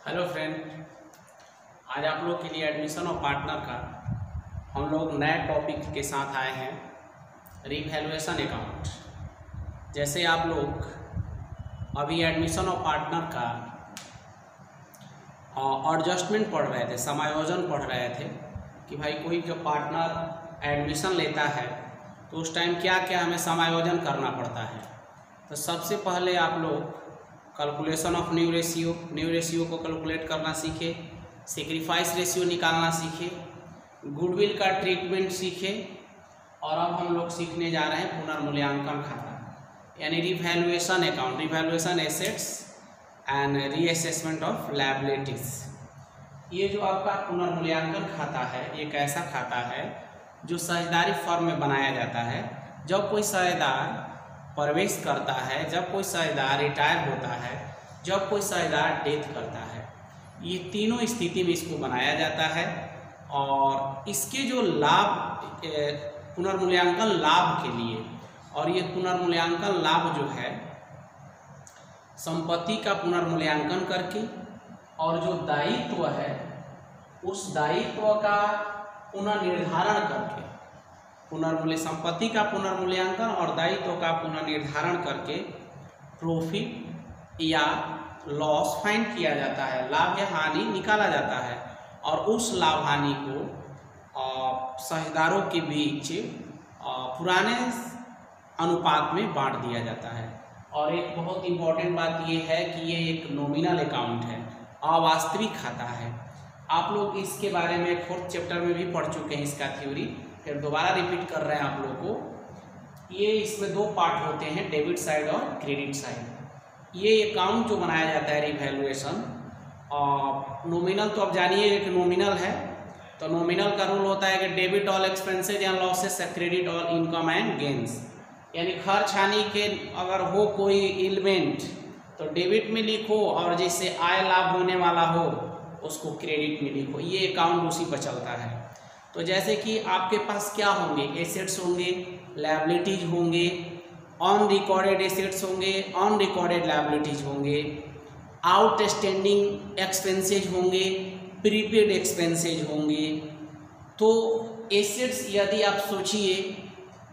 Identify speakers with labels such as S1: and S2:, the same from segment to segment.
S1: Hello friend, आज आप लोग के लिए एडमिशन और पार्टनर का हम लोग नए टॉपिक के साथ आए हैं, रिवैल्यूएशन अकाउंट। जैसे आप लोग अभी एडमिशन और पार्टनर का एडजस्टमेंट पढ़ रहे थे, समायोजन पढ़ रहे थे कि भाई कोई जब पार्टनर एडमिशन लेता है तो उस टाइम क्या क्या हमें समायोजन करना पड़ता है। तो सबसे पहले आप लोग कैलकुलेशन ऑफ न्यू रेशियो को कैलकुलेट करना सीखे, सेक्रीफाइस रेशियो निकालना सीखे, गुडविल का ट्रीटमेंट सीखे और अब हम लोग सीखने जा रहे हैं पुनर्मूल्यांकन खाता यानी revaluation account, revaluation assets and reassessment of liabilities. ये जो आपका पुनर्मूल्यांकन खाता है, एक ऐसा खाता है जो साझेदारी फर्म में बनाया जाता है। जब कोई साझेदार प्रवेश करता है, जब कोई साझेदार रिटायर होता है, जब कोई साझेदार डेथ करता है, ये तीनों स्थिति में इसको बनाया जाता है। और इसके जो लाभ, पुनर्मूल्यांकन लाभ के लिए, और ये पुनर्मूल्यांकन लाभ जो है संपत्ति का पुनर्मूल्यांकन करके और जो दायित्व है उस दायित्व का पुनर्निर्धारण करके, पुनर्मूल्य संपत्ति का पुनर्मूल्यांकन और दायित्व का पुनर्निर्धारण करके प्रॉफिट या लॉस फाइंड किया जाता है, लाभ या हानि निकाला जाता है और उस लाभ हानि को साझेदारों के बीच पुराने अनुपात में बांट दिया जाता है। और एक बहुत इम्पॉर्टेंट बात ये है कि ये एक नॉमिनल अकाउंट है, अवास्तविक खाता है। आप लोग इसके बारे में 4th चैप्टर में भी पढ़ चुके हैं इसका थ्योरी, फिर दोबारा रिपीट कर रहे हैं आप लोग को। ये इसमें दो पार्ट होते हैं, डेबिट साइड और क्रेडिट साइड। ये अकाउंट जो बनाया जाता है रिवैल्यूएशन, नॉमिनल तो अब जानिए एक नॉमिनल है, तो नॉमिनल का रूल होता है कि debit all expenses and losses, credit all income and gains. यानी खर्च हानि के अगर हो कोई एलिमेंट तो डेबिट में लिखो और जिससे आय लाभ होने वाला हो उसको क्रेडिट में लिखो। ये अकाउंट उसी पर चलता है। तो जैसे कि आपके पास क्या होंगे, एसेट्स होंगे, लायबिलिटीज होंगे, ऑन रिकॉर्डेड एसेट्स होंगे, ऑन रिकॉर्डेड लायबिलिटीज होंगे, आउटस्टैंडिंग एक्सपेंसेज होंगे, प्रीपेड एक्सपेंसेज होंगे। तो एसेट्स यदि आप सोचिए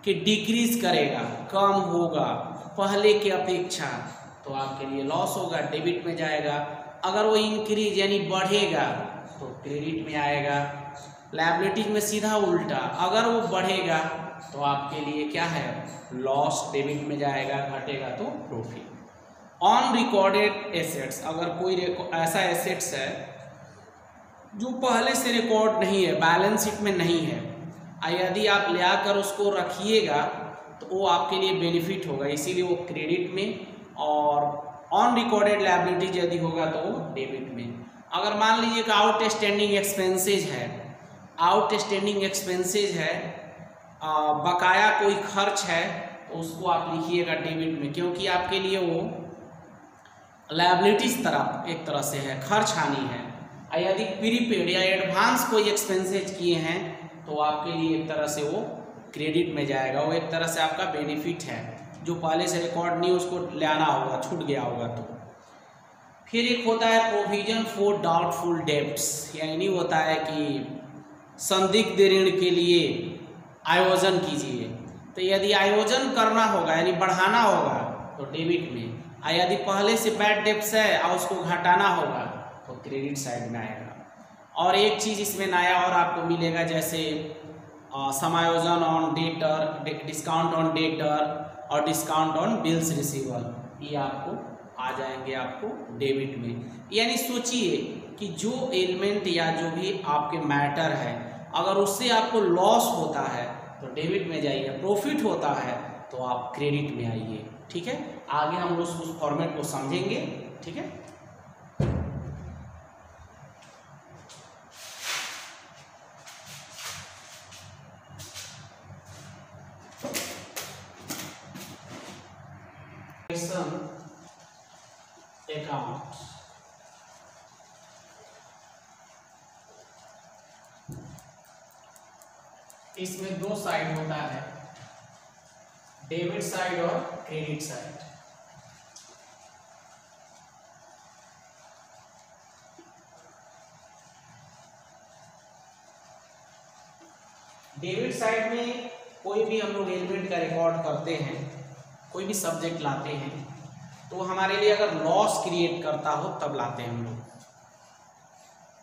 S1: कि डिक्रीज करेगा, कम होगा पहले की अपेक्षा, तो आपके लिए लॉस होगा, डेबिट में जाएगा। अगर वो इंक्रीज यानी बढ़ेगा तो क्रेडिट में आएगा। लायबिलिटीज में सीधा उल्टा, अगर वो बढ़ेगा तो आपके लिए क्या है, लॉस, डेबिट में जाएगा, घटेगा तो प्रॉफिट। ऑन रिकॉर्डेड एसेट्स, अगर कोई ऐसा एसेट्स है जो पहले से रिकॉर्ड नहीं है, बैलेंस शीट में नहीं है, यदि आप ले आकर उसको रखिएगा तो वो आपके लिए बेनिफिट होगा, इसीलिए वो क्रेडिट में। और ऑन रिकॉर्डेड लायबिलिटीज यदि होगा तो वो डेबिट में। अगर मान लीजिए कि आउटस्टैंडिंग एक्सपेंसेज है, आउटस्टैंडिंग एक्सपेंसेज है, बकाया कोई खर्च है, तो उसको आप लिखिएगा डेबिट में, क्योंकि आपके लिए वो लायबिलिटीज तरफ एक तरह से है, खर्च हानि है। यदि प्रीपेड या एडवांस कोई एक्सपेंसेज किए हैं तो आपके लिए एक तरह से वो क्रेडिट में जाएगा, वो एक तरह से आपका बेनिफिट है, जो पहले से रिकॉर्ड नहीं उसको लाना होगा, छूट गया होगा। तो फिर एक होता है प्रोविजन फॉर डाउटफुल डेब्ट्स, यानी होता है कि संदिग्ध ऋण के लिए आयोजन कीजिए। तो यदि आयोजन करना होगा यानी बढ़ाना होगा तो डेबिट में, यदि पहले से बैड डेब्ट्स है और उसको घटाना होगा तो क्रेडिट साइड में आएगा। और एक चीज़ इसमें नया और आपको मिलेगा, जैसे समायोजन on debtor, discount on debtor और डिस्काउंट ऑन बिल्स रिसीवल, ये आपको आ जाएंगे आपको डेबिट में। यानी सोचिए कि जो एलिमेंट या जो भी आपके मैटर है, अगर उससे आपको लॉस होता है तो डेबिट में जाइए, प्रॉफिट होता है तो आप क्रेडिट में आइए। ठीक है, आगे हम लोग उस फॉर्मेट को समझेंगे। ठीक है, अकाउंट इसमें दो साइड होता है, डेबिट साइड और क्रेडिट साइड। डेबिट साइड में कोई भी हम लोग एलिमेंट का रिकॉर्ड करते हैं, कोई भी सब्जेक्ट लाते हैं, तो हमारे लिए अगर लॉस क्रिएट करता हो तब लाते हैं हम लोग,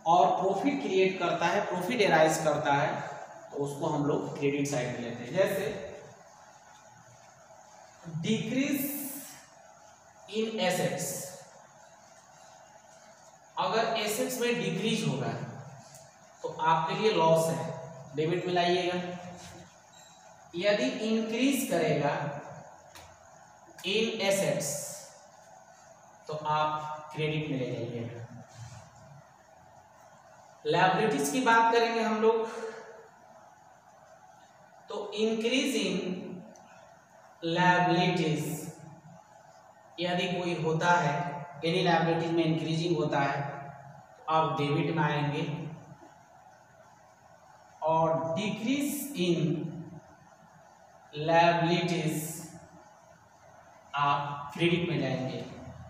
S1: और प्रॉफिट क्रिएट करता है, प्रॉफिट एराइज करता है, तो उसको हम लोग क्रेडिट साइड में लेते हैं। जैसे डिक्रीज इन एसेट्स, अगर एसेट्स में डिक्रीज होगा तो आपके लिए लॉस है, डेबिट में लाइएगा। यदि इंक्रीज करेगा इन एसेट्स तो आप क्रेडिट में ले जाइएगा। लायबिलिटीज की बात करेंगे हम लोग, तो इंक्रीज इन लायबिलिटीज यदि कोई होता है, एनी लायबिलिटीज में इंक्रीजिंग होता है, तो आप डेबिट में आएंगे, और डिक्रीज इन लायबिलिटीज आप क्रेडिट में जाएंगे,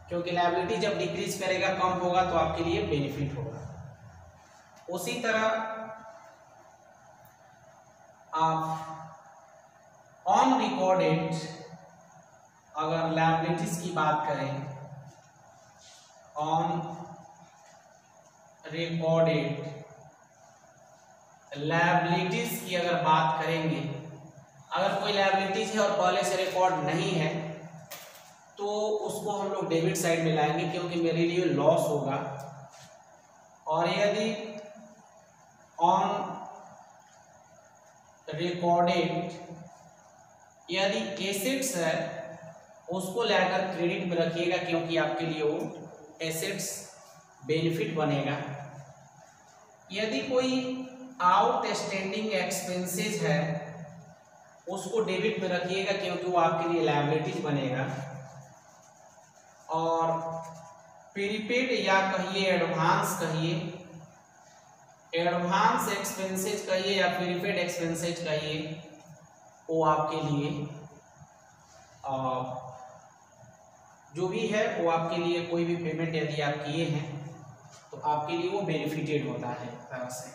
S1: क्योंकि लायबिलिटी जब डिक्रीज करेगा, कम होगा, तो आपके लिए बेनिफिट होगा। उसी तरह आप ऑन रिकॉर्डेड, अगर लायबिलिटीज की बात करें, ऑन रिकॉर्डेड लायबिलिटीज की अगर बात करेंगे, अगर कोई लायबिलिटीज है और पहले से रिकॉर्ड नहीं है, तो उसको हम लोग डेबिट साइड में लाएंगे, क्योंकि मेरे लिए लॉस होगा। और यदि ऑन रिकॉर्डेड यदि एसेट्स है, उसको लेकर क्रेडिट में रखिएगा, क्योंकि आपके लिए वो एसेट्स बेनिफिट बनेगा। यदि कोई आउटस्टैंडिंग एक्सपेंसेस है, उसको डेबिट में रखिएगा, क्योंकि वो आपके लिए लायबिलिटीज बनेगा। और प्रीपेड या कहिए एडवांस कहिए, एडवांस एक्सपेंसेस कहिए या प्रीपेड एक्सपेंसेस कहिए, वो आपके लिए जो भी है, वो आपके लिए कोई भी पेमेंट यदि आप किए हैं तो आपके लिए वो बेनिफिटेड होता है तरह से।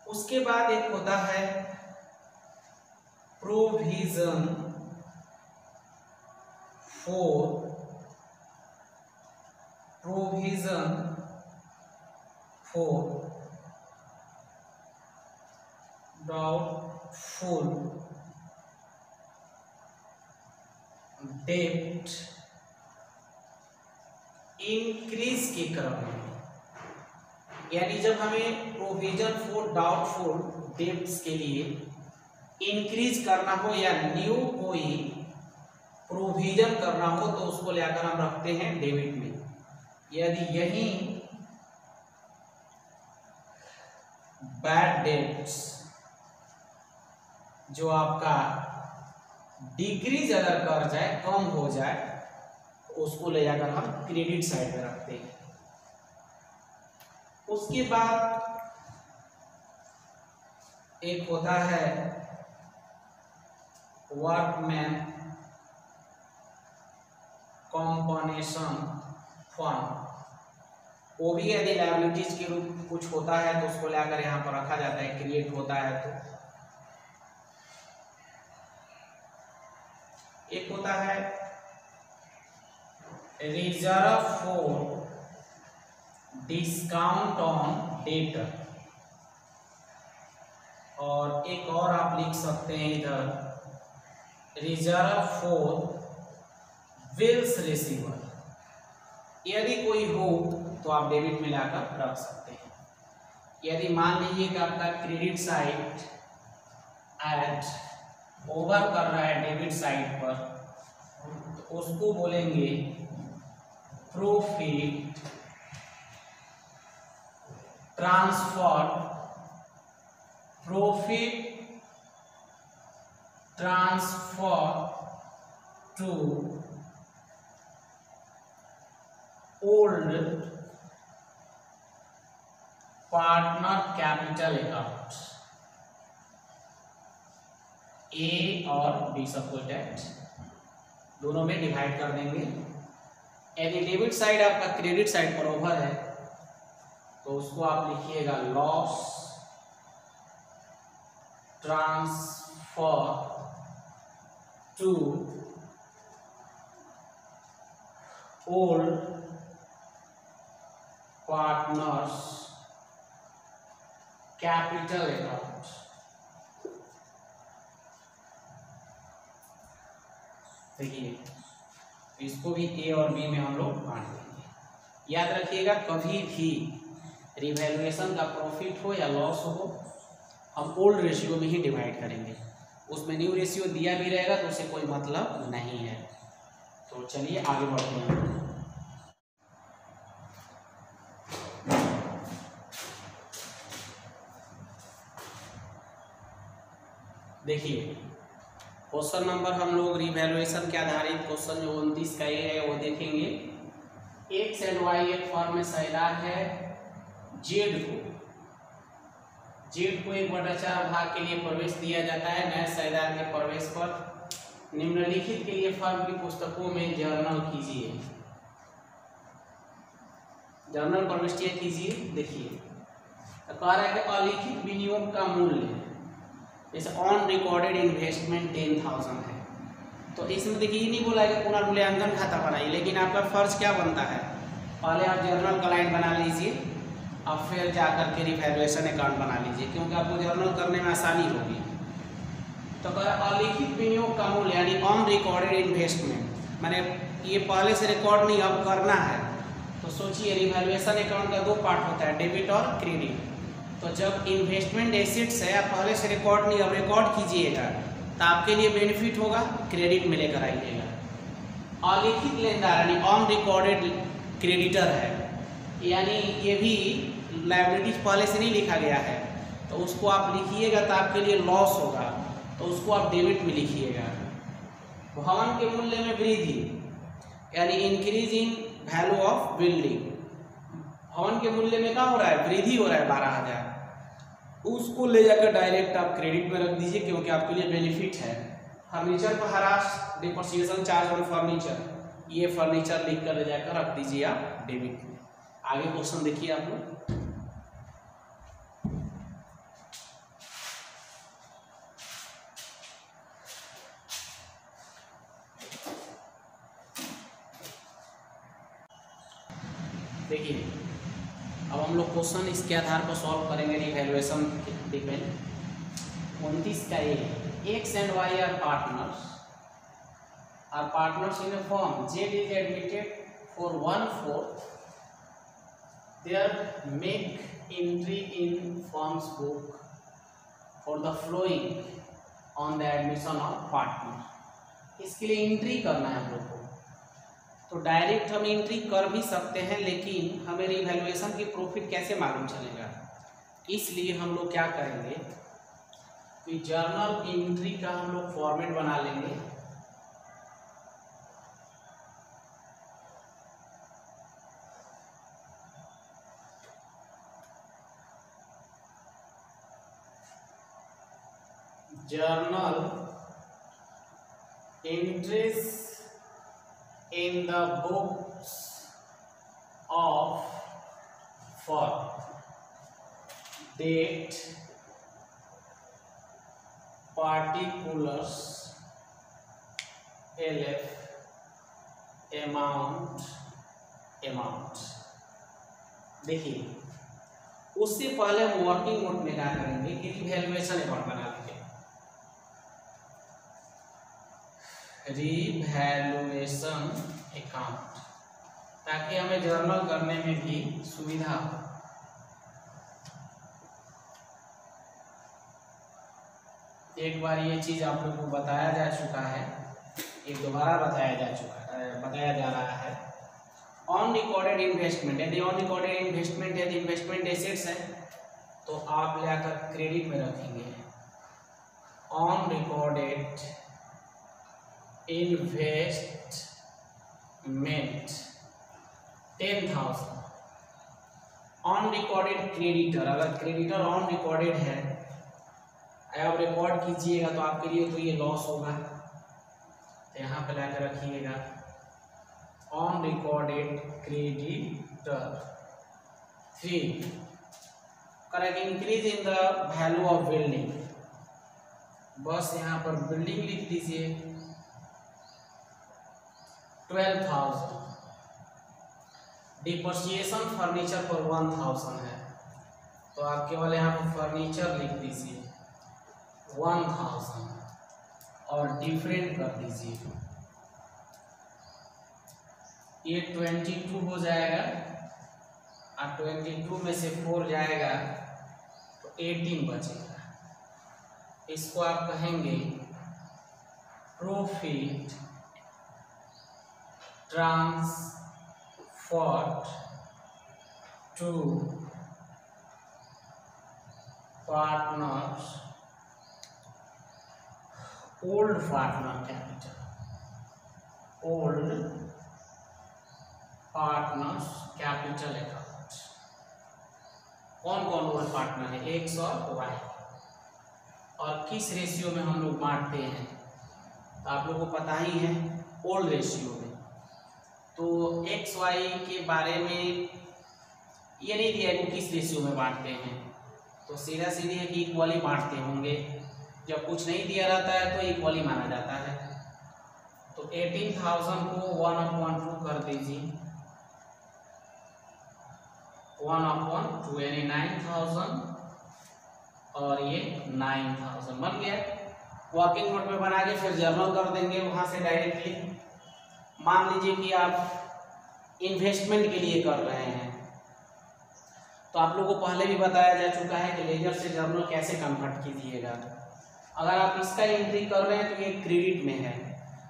S1: उसके बाद एक होता है प्रोविजन फॉर डाउटफुल डेब्ट इंक्रीज के क्रम में, यानी जब हमें प्रोविजन फॉर डाउटफुल डेब्ट्स के लिए इंक्रीज करना हो या न्यू कोई प्रोविजन करना हो, तो उसको लेकर हम रखते हैं डेबिट में। यदि यही बैड डेब्ट्स जो आपका डिक्रीज अगर कर जाए, कम हो जाए, तो उसको ले जाकर हम क्रेडिट साइड में रखते हैं। उसके बाद एक होता है वर्कमैन कॉम्पनसेशन फंड, वो भी यदि लायबिलिटीज के रूप कुछ होता है तो उसको लेकर यहाँ पर रखा जाता है, क्रिएट होता है। तो एक होता है reserve for discount on debtor, और एक और आप लिख सकते हैं इधर रिजर्व फॉर बिल्स रिसीवर। यदि कोई हो तो आप डेबिट में लाकर रख सकते हैं। यदि मान लीजिए कि आपका क्रेडिट साइड एट ओवर कर रहा है डेबिट साइड पर, तो उसको बोलेंगे profit transfer to old partner capital account. A और बी सबको डेट दोनों में डिवाइड कर देंगे। यदि डेबिट साइड आपका क्रेडिट साइड पर ओवर है तो उसको आप लिखिएगा loss transfer to old partners capital account. देखिए इसको भी ए और बी में हम लोग बांट देंगे। याद रखिएगा कभी भी रिवैल्यूएशन का प्रॉफिट हो या लॉस हो हम ओल्ड रेशियो में ही डिवाइड करेंगे, उसमें न्यू रेशियो दिया भी रहेगा तो उससे कोई मतलब नहीं है। तो चलिए आगे बढ़ते हैं। देखिए क्वेश्चन नंबर हम लोग रिवैल्यूएशन के आधारित क्वेश्चन जो 29 का ये है वो देखेंगे। एक्स एंड वाई एक फर्म में साझेदार है। जेड को 1/4 भाग के लिए प्रवेश दिया जाता है। नए साझेदार के प्रवेश पर निम्नलिखित के लिए फर्म की पुस्तकों में जर्नल कीजिए। जर्नल प्रविष्टि कीजिए। देखिए तो कह रहा है कि अलिखित विनियोग का मूल्य जैसे ऑन रिकॉर्डेड इन्वेस्टमेंट 10,000 है, तो इसमें देखिए ये नहीं बोला है कि पुनर्मूल्यांकन खाता बनाइए, लेकिन आपका फर्ज क्या बनता है, पहले आप जर्नल क्लाइंट बना लीजिए और फिर जाकर के रिवैल्यूएशन अकाउंट बना लीजिए, क्योंकि आपको जर्नल करने में आसानी होगी। तो अलिखित विनियोग का मूल्य यानी ऑन रिकॉर्डेड इन्वेस्टमेंट, मैंने ये पहले से रिकॉर्ड नहीं अब करना है। तो सोचिए रिवैल्यूएशन अकाउंट का 2 पार्ट होता है, डेबिट और क्रेडिट। तो जब इन्वेस्टमेंट एसेट्स है आप पहले से रिकॉर्ड नहीं अब रिकॉर्ड कीजिएगा तो आपके लिए बेनिफिट होगा, क्रेडिट में लेकर आइएगा। अलिखित लेनदार यानी ऑन रिकॉर्डेड क्रेडिटर है, यानी ये भी लायबिलिटीज पहले से नहीं लिखा गया है, तो उसको आप लिखिएगा तो आपके लिए लॉस होगा, तो उसको आप डेबिट में लिखिएगा। भवन के मूल्य में वृद्धि यानी increase in value of building, भवन के मूल्य में क्या हो रहा है, वृद्धि हो रहा है 12,000, उसको ले जाकर डायरेक्ट आप क्रेडिट में रख दीजिए क्योंकि आपके लिए बेनिफिट है। फर्नीचर पर harass depreciation charge on furniture, ये फर्नीचर लिख कर ले जाकर रख दीजिए आप डेबिट में। आगे क्वेश्चन देखिए आप लोग। देखिए अब हम लोग क्वेश्चन इसके आधार पर सॉल्व करेंगे रिवैल्यूएशन डिपेंड। 29 का ये X and Y are partners in a firm. Z is admitted for 1/4 there make entry in firm's book for the following on the admission of partner. इसके लिए एंट्री करना है हम लोग को, तो डायरेक्ट हम एंट्री कर भी सकते हैं, लेकिन हमें रिवैल्यूएशन की प्रॉफिट कैसे मालूम चलेगा, इसलिए हम लोग क्या करेंगे कि जर्नल एंट्री का हम लोग फॉर्मेट बना लेंगे। Journal entries in the books of firm, date, particulars, LF, amount। देखिए उससे पहले हम वर्किंग नोट में क्या करेंगे कि रिवैल्यूएशन अकाउंट बना लेंगे। रिवैल्यूएशन अकाउंट, ताकि हमें जर्नल करने में भी सुविधा हो। एक बार ये चीज आप लोगों को बताया जा चुका है, एक दोबारा बताया जा रहा है। ऑन रिकॉर्डेड इन्वेस्टमेंट, यदि ऑन रिकॉर्डेड इन्वेस्टमेंट यदि इन्वेस्टमेंट एसेट्स है तो आप लेकर क्रेडिट में रखेंगे। On recorded investment 10,000। On recorded creditor, अगर क्रेडिटर ऑन रिकॉर्डेड है आप रिकॉर्ड कीजिएगा तो आपके लिए तो ये लॉस होगा, तो यहाँ पे लाकर रखिएगा on recorded creditor 3 correct increase in the value of building, बस यहाँ पर बिल्डिंग लिख दीजिए 12,000। डिप्रिसिएशन फर्नीचर पर 1,000 है, तो आप केवल यहाँ पर फर्नीचर लिख दीजिए 1,000 और डिफरेंट कर दीजिए। ये 22 हो जाएगा और 22 में से 4 जाएगा तो 18 बचेगा। इसको आप कहेंगे profit transferred to partners old partner capital, old partners capital account. कौन कौन ओल्ड पार्टनर है? एक्स और वाई। और किस रेशियो में हम लोग बांटते हैं? तो आप लोगों को पता ही है, ओल्ड रेशियो में। तो एक्स वाई के बारे में ये नहीं दिया कि किस रेशियो में बांटते हैं, तो सीधा सीधी है कि इक्वली बांटते होंगे। जब कुछ नहीं दिया रहता है तो इक्वली माना जाता है। तो 18,000 को 1/2 कर दीजिए, 1/2 यानी 9,000 और ये 9,000 बन गया। वर्किंग नोट में बना के फिर जर्नल कर देंगे वहां से डायरेक्टली। मान लीजिए कि आप इन्वेस्टमेंट के लिए कर रहे हैं, तो आप लोगों को पहले भी बताया जा चुका है कि लेजर से जर्नल कैसे कन्वर्ट कीजिएगा। अगर आप इसका एंट्री कर रहे हैं तो ये क्रेडिट में है,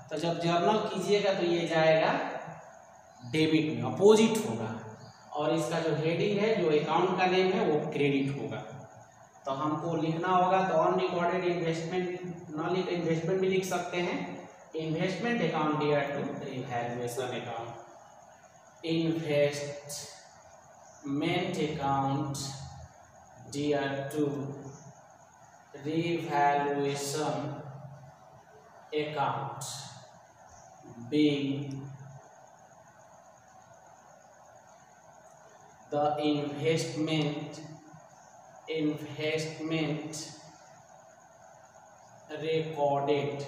S1: तो जब जर्नल कीजिएगा तो ये जाएगा डेबिट में, अपोजिट होगा। और इसका जो हेडिंग है, जो अकाउंट का नेम है, वो क्रेडिट होगा। तो हमको लिखना होगा तो अनरिकॉर्डेड इन्वेस्टमेंट न लिख, इन्वेस्टमेंट भी लिख सकते हैं। Investment account dear to revaluation account, investment account dear to revaluation account being the investment recorded,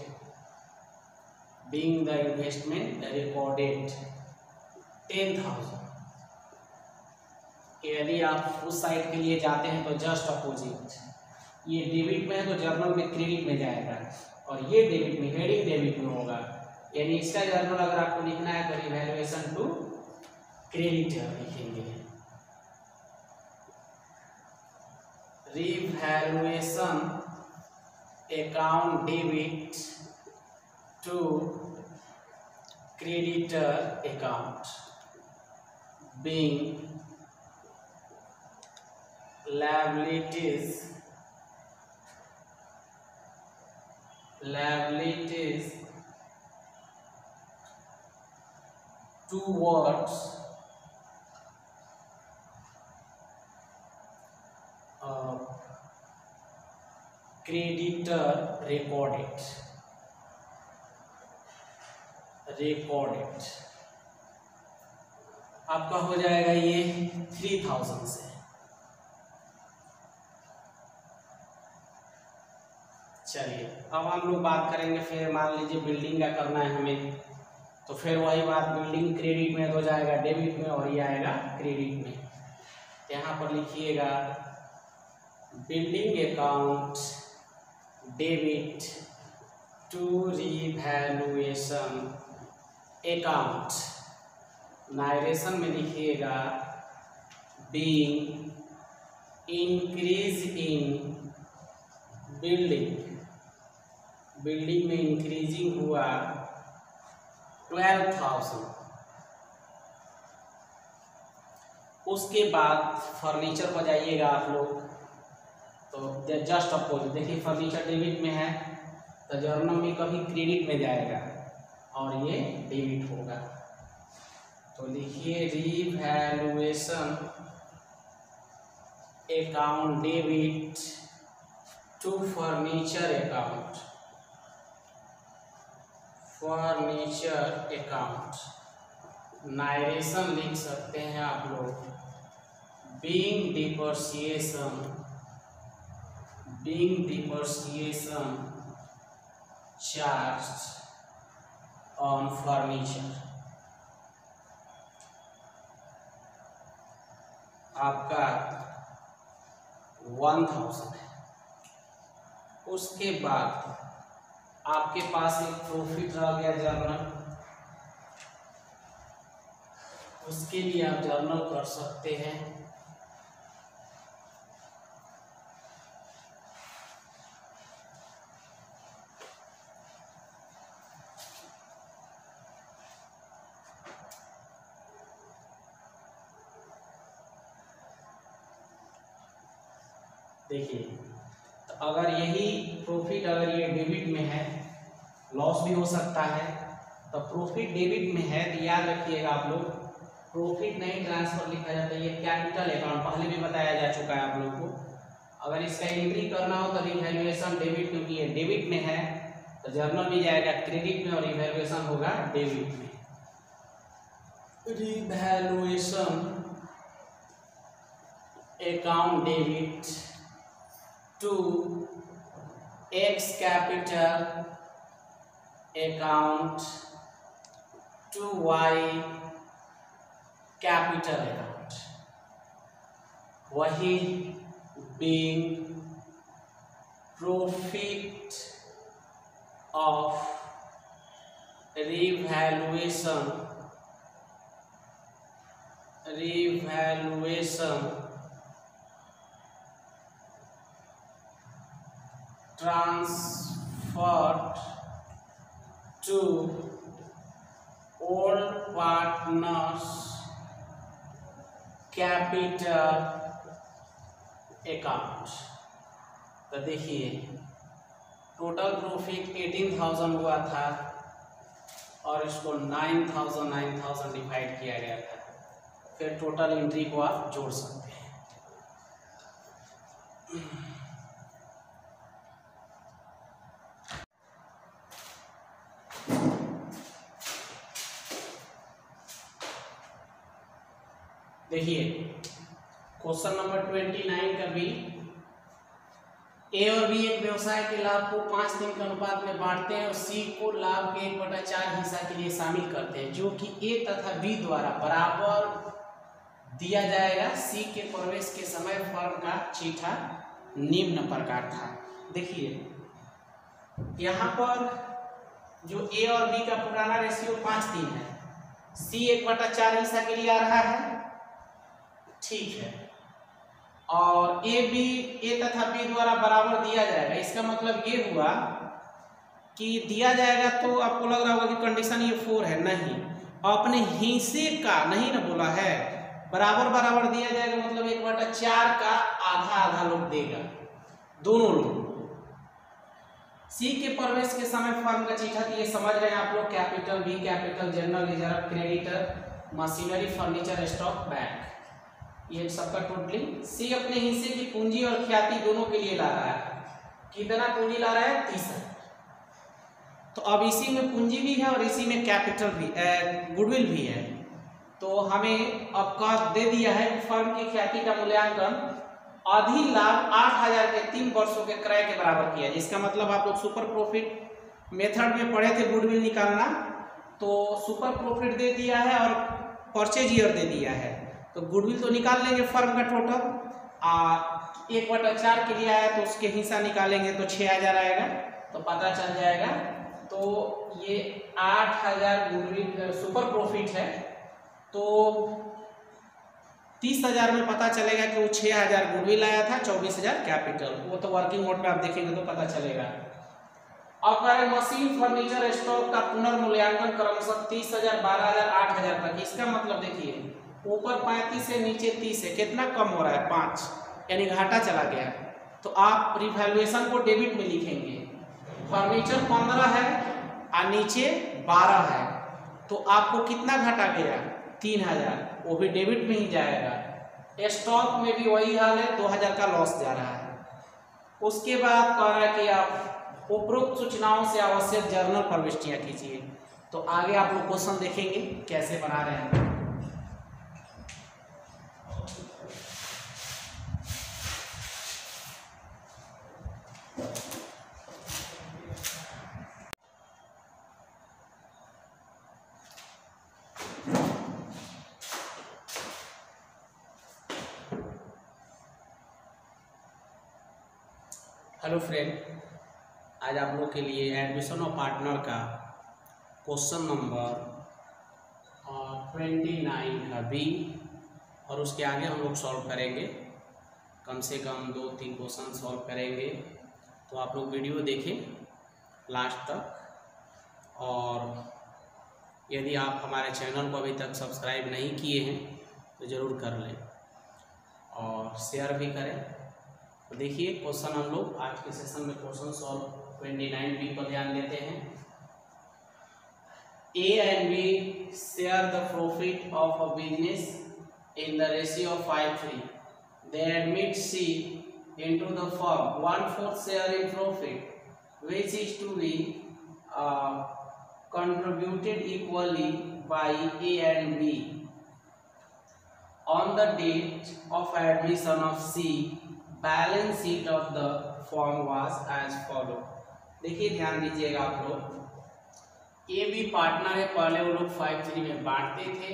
S1: being the investment recorded 10,000। यदि आप उस साइड के लिए जाते हैं तो जस्ट अपोजिट, ये डेबिट में है तो जर्नल में क्रेडिट में जाएगा, और ये डेबिट में, हेडिंग डेबिट में होगा। यानी इसका जर्नल अगर आपको लिखना है तो रिवैल्यूएशन टू क्रेडिटर लिखेंगे, revaluation account debit to creditor account being liabilities towards creditor recorded आपका हो जाएगा ये 3,000 से। चलिए अब हम लोग बात करेंगे, फिर मान लीजिए बिल्डिंग का करना है हमें, तो फिर वही बात, बिल्डिंग क्रेडिट में हो जाएगा डेबिट में, और ये आएगा क्रेडिट में। यहाँ पर लिखिएगा building account debit to revaluation account, narration में लिखिएगा बीइंग इंक्रीज इन बिल्डिंग में इंक्रीजिंग हुआ 12,000। उसके बाद फर्नीचर पर जाइएगा आप लोग, तो जस्ट अपोजिट देखिए, फर्नीचर डेबिट में है तो जर्नल में कभी क्रेडिट में जाएगा और ये डेबिट होगा। तो लिखिए revaluation account debit to furniture account, narration लिख सकते हैं आप लोग being depreciation charge on furniture आपका 1000 है। उसके बाद आपके पास एक प्रॉफिट रह गया जर्नल, उसके लिए आप जर्नल कर सकते हैं। देखिए, तो अगर यही प्रॉफिट अगर ये डेबिट में है, लॉस भी हो सकता है, तो प्रॉफिट डेबिट में है तो याद रखिएगा आप लोग, प्रॉफिट नहीं ट्रांसफर लिखा जाता है, ये कैपिटल अकाउंट पहले भी बताया जा चुका है आप लोग को। अगर इसका एंट्री करना हो तो रिवैल्यूएशन डेबिट में, ये डेबिट में है तो जर्नल भी जाएगा क्रेडिट में और रिवैल्यूएशन होगा डेबिट में। Revaluation account debit to X capital account to Y capital account, वही being profit of revaluation transferred to old partners capital account. तो देखिए, टोटल प्रॉफिट 18,000 हुआ था और इसको 9,000 डिवाइड किया गया था, फिर टोटल एंट्री को आप जोड़ सकते हैं। देखिए, क्वेश्चन नंबर 29 का भी, ए और बी एक व्यवसाय के लाभ को 5-3 के अनुपात में बांटते हैं और सी को लाभ के 1/4 हिस्सा के लिए शामिल करते हैं, जो कि ए तथा बी द्वारा बराबर दिया जाएगा। सी के प्रवेश के समय फर्म का चीठा निम्न प्रकार था। देखिए, यहाँ पर जो ए और बी का पुराना रेशियो 5-3 है, सी 1/4 हिस्सा के लिए आ रहा है, ठीक है, और ए तथा बी द्वारा बराबर दिया जाएगा। इसका मतलब ये हुआ कि दिया जाएगा, तो आपको लग रहा होगा कि कंडीशन ये 4 है, नहीं, अपने हिस्से का नहीं ना बोला है, बराबर बराबर दिया जाएगा, मतलब 1/4 का आधा लोग देगा, दोनों लोग। सी के प्रवेश के समय फर्म का चीठा, ये समझ रहे हैं आप लोग, capital, B capital, general reserve, creditor, machinery, furniture, stock, bank, ये सबका टोटलिंग। सी अपने हिस्से की पूंजी और ख्याति दोनों के लिए ला रहा है। कितना पूंजी ला रहा है? 30। तो अब इसी में पूंजी भी है और इसी में कैपिटल भी, गुडविल भी है। तो हमें अब का दे दिया है कि फर्म की ख्याति का मूल्यांकन अधि लाभ 8,000 के 3 वर्षों के क्रय के बराबर किया। जिसका मतलब आप लोग सुपर प्रॉफिट मेथड में पढ़े थे गुडविल निकालना, तो सुपर प्रॉफिट दे दिया है और परचेज ईयर दे दिया है, तो गुडविल तो निकाल लेंगे फर्म का टोटल, 1/4 के लिए आया तो उसके हिस्सा निकालेंगे तो 6,000 आएगा, तो पता चल जाएगा। तो ये 8,000 गुडविल सुपर प्रॉफिट है, तो 30,000 में पता चलेगा कि वो 6,000 गुडविल आया था, 24,000 कैपिटल। वो तो वर्किंग मोड में आप देखेंगे तो पता चलेगा। अब मशीन, फर्नीचर, स्टॉक का पुनर्मूल्यांकन क्रमशः 30,000, 12,000, 8,000 तक। इसका मतलब देखिए, ऊपर 35 है, नीचे 30 है, कितना कम हो रहा है? 5, यानी घाटा चला गया। तो आप रिवैल्यूएशन को डेबिट में लिखेंगे। फर्नीचर 15 है और नीचे 12 है, तो आपको कितना घाटा गया? 3,000, वो भी डेबिट में ही जाएगा। स्टॉक में भी वही हाल है, 2,000 का लॉस जा रहा है। उसके बाद कह रहा है कि आप उपरोक्त सूचनाओं से आवश्यक जर्नल प्रविष्टियां कीजिए। तो आगे आप लोग क्वेश्चन देखेंगे कैसे बना रहे हैं। हेलो फ्रेंड, आज आप लोग के लिए एडमिशन ऑफ पार्टनर का क्वेश्चन नंबर 29 का बी और उसके आगे हम लोग सॉल्व करेंगे। कम से कम 2-3 क्वेश्चन सॉल्व करेंगे, तो आप लोग वीडियो देखें लास्ट तक। और यदि आप हमारे चैनल को अभी तक सब्सक्राइब नहीं किए हैं तो ज़रूर कर लें और शेयर भी करें। तो देखिए क्वेश्चन हम लोग आज के सेशन में क्वेश्चन सॉल्व 29 बी पर ध्यान देते हैं। A and B share the profit of a business in the ratio of 5:3. They admit C into the firm 1/4 share in profit, which is to be contributed equally by A and B. On the date of admission of C, balance sheet of the form was as follow. देखिए ध्यान दीजिएगा आप लोग, A B partner है, पहले वो लोग 5:3 में बांटते थे,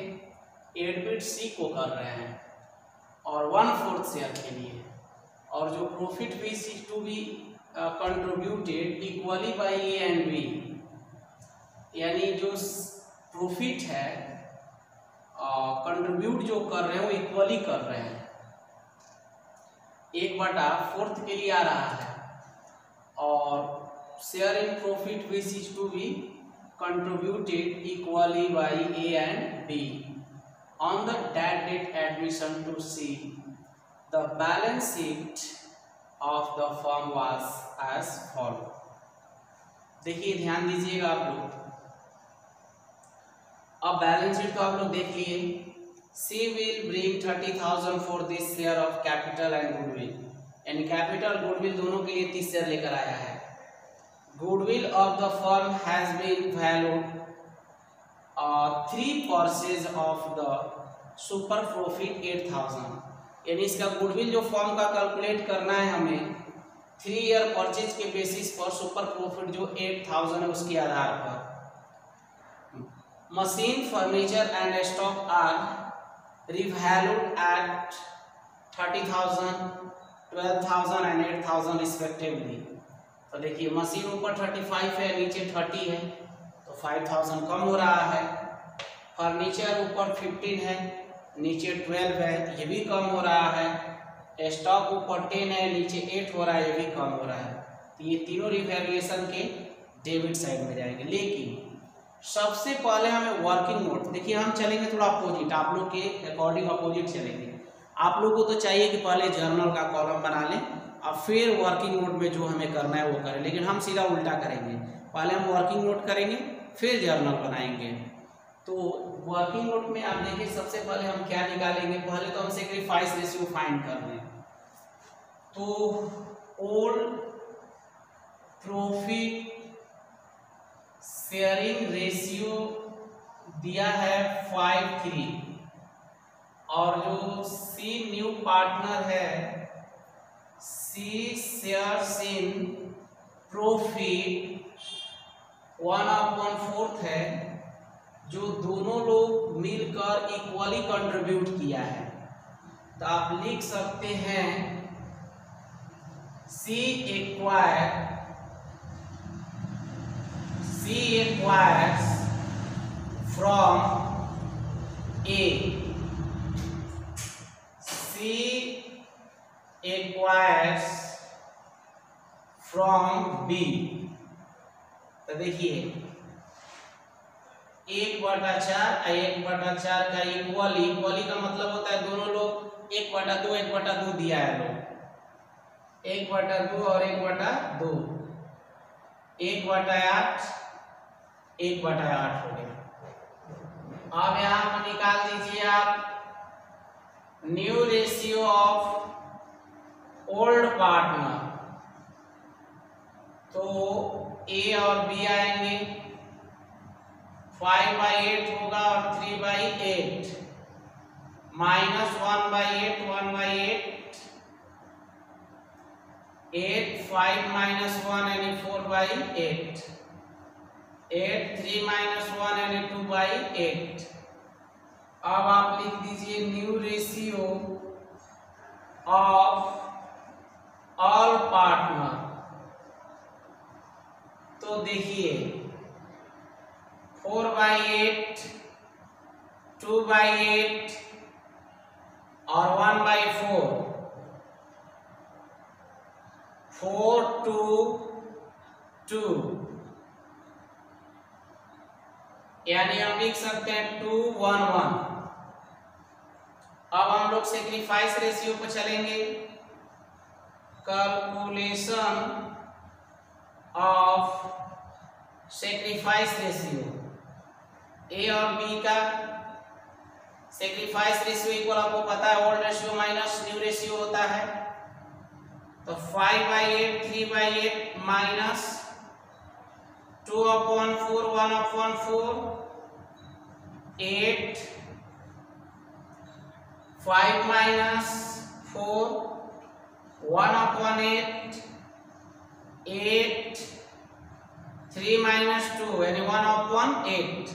S1: एडमिट सी को कर रहे हैं और 1/4 शेयर के लिए, और जो profit which is to be contributed equally by A and B, यानी जो प्रॉफिट है कंट्रीब्यूट जो कर रहे हैं वो इक्वली कर रहे हैं, 1/4 के लिए आ रहा है, और share in profit which is to be contributed equally by A and B. On the date admission to C, the balance sheet of the firm was as follow. देखिए ध्यान दीजिएगा आप लोग, अब बैलेंस शीट तो आप लोग देख लिए। C will bring 30,000 for this share of capital and goodwill, यानी कैपिटल गुडविल दोनों के लिए 30 शेयर लेकर आया है। Goodwill of the firm has been valued 3 purchase of the super profit 8,000, यानी इसका गुडविल जो फर्म का कैलकुलेट करना है हमें 3 ईयर परचेज के बेसिस पर, सुपर प्रॉफिट जो 8,000 है उसके आधार पर। Machine, furniture and stock are revalued at 30,000, 12,000 and 8,000 respectively। तो देखिए मशीन ऊपर 35 है, नीचे 30 है, तो 5,000 कम हो रहा है। फर्नीचर ऊपर 15 है, नीचे 12 है, ये भी कम हो रहा है। स्टॉक ऊपर 10 है, नीचे 8 हो रहा है, ये भी कम हो रहा है। तो ये तीनों रिवैल्यूएशन के डेबिट साइड में जाएंगे। लेकिन सबसे पहले हमें वर्किंग नोट, देखिए हम चलेंगे थोड़ा अपोजिट, आप लोग के अकॉर्डिंग अपोजिट चलेंगे। आप लोगों को तो चाहिए कि पहले जर्नल का कॉलम बना लें और फिर वर्किंग नोट में जो हमें करना है वो करें, लेकिन हम सीधा उल्टा करेंगे, पहले हम वर्किंग नोट करेंगे फिर जर्नल बनाएंगे। तो वर्किंग नोट में आप देखिए सबसे पहले हम क्या निकालेंगे, पहले तो हम सेक्रीफाइस रेशियो फाइंड कर लें। तो ओल्ड प्रॉफिट शेयरिंग रेशियो दिया है 5:3, और जो सी न्यू पार्टनर है, सी शेयर्स इन प्रॉफिट 1/4 है, जो दोनों लोग मिलकर इक्वली कंट्रीब्यूट किया है। तो आप लिख सकते हैं C acquires from A, C acquires from B। तो देखिए 1/4 1/4 का इक्वली का मतलब होता है दोनों लोग 1/2 दिया है, लोग 1/2 और 1/2, 1/8 1/8 हो गया। अब यहां पर निकाल दीजिए आप new ratio of old partner, तो A और B आएंगे, 5/8 होगा और 3/8, -1/8 1/8, 8 5 - 1 यानी 4/8, 8 3 - 1 यानी 2/8। अब आप लिख दीजिए new ratio of all partner, देखिए 4/8, 2/8 और 1/4, 4, 2, 2, यानी हम लिख सकते हैं 2, 1, 1। अब हम लोग सेक्रीफाइस रेशियो पर चलेंगे। कैलकुलेशन ऑफ सेक्रीफाइस रेशियो, ए और बी का सेक्रीफाइस रेशियो इक्वल आपको पता है old ratio minus new ratio होता है। तो 5/8, 3/8 माइनस 2/4, 1/4, 8, 5 minus 4, 1/8, 8, 3 minus 2 यानी 1/8।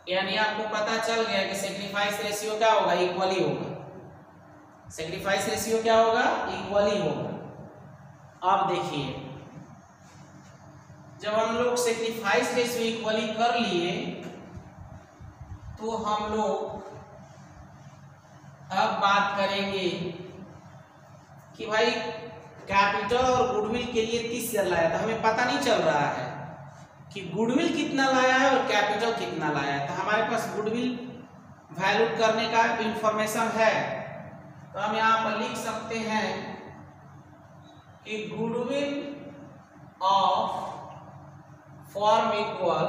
S1: यानी आपको पता चल गया कि सेक्रीफाइस रेशियो क्या होगा, इक्वल ही होगा। सेक्रीफाइस रेशियो क्या होगा, इक्वल ही होगा। अब देखिए जब हम लोग सेक्रीफाइस रेशियो इक्वली कर लिए तो हम लोग अब बात करेंगे कि भाई कैपिटल और गुडविल के लिए 30 शेयर लाया था। हमें पता नहीं चल रहा है कि गुडविल कितना लाया है और कैपिटल कितना लाया है। तो हमारे पास गुडविल वैल्यू करने का इंफॉर्मेशन है, तो हम यहाँ पर लिख सकते हैं कि goodwill of form equal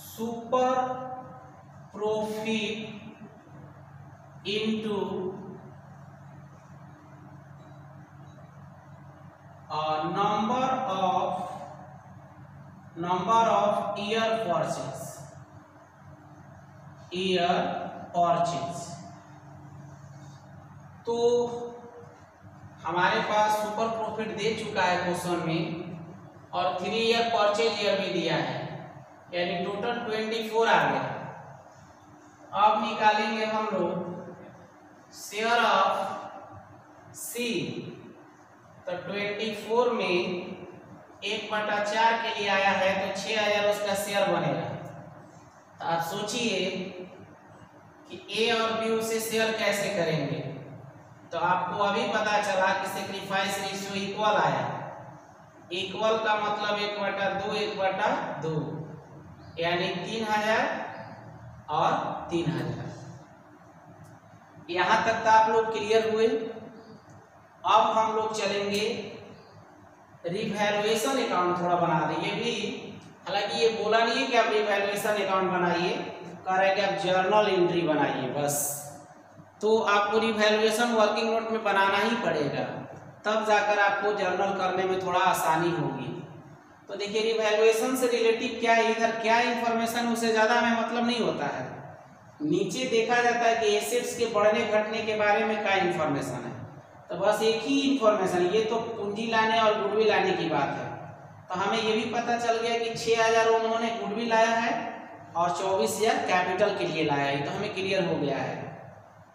S1: super profit into number of year purchase। तो हमारे पास सुपर प्रॉफिट दे चुका है क्वेश्चन में और 3 ईयर परचेज ईयर भी दिया है, यानी टोटल 24 आ गया। अब निकालेंगे हम लोग शेयर ऑफ सी। तो 24 में 1/4 के लिए आया है तो 6000 उसका शेयर बनेगा। तो आप सोचिए कि ए और बी उसे शेयर कैसे करेंगे। तो आपको अभी पता चला कि सेक्रीफाइस रेशियो इक्वल आया। इक्वल का मतलब 1/2, 1/2, यानी 3000 और 3000। यहां तक तो आप लोग क्लियर हुए। अब हम लोग चलेंगे रिवैल्यूएशन अकाउंट थोड़ा बना दें। ये भी हालांकि ये बोला नहीं है कि आप रिवैल्यूएशन अकाउंट बनाइए, कह रहे हैं कि आप जर्नल एंट्री बनाइए बस। तो आपको रिवैल्यूएशन वर्किंग नोट में बनाना ही पड़ेगा, तब जाकर आपको जर्नल करने में थोड़ा आसानी होगी। तो देखिए रिवैल्यूएशन से रिलेटिव क्या है, इधर क्या इंफॉर्मेशन उससे ज़्यादा हमें मतलब नहीं होता है। नीचे देखा जाता है कि एसेट्स के बढ़ने घटने के बारे में क्या इंफॉर्मेशन है, तो बस एक ही इंफॉर्मेशन। ये तो पूंजी लाने और गुडविल लाने की बात है। तो हमें ये भी पता चल गया कि 6000 उन्होंने गुडविल लाया है और 24000 कैपिटल के लिए लाया है, तो हमें क्लियर हो गया है।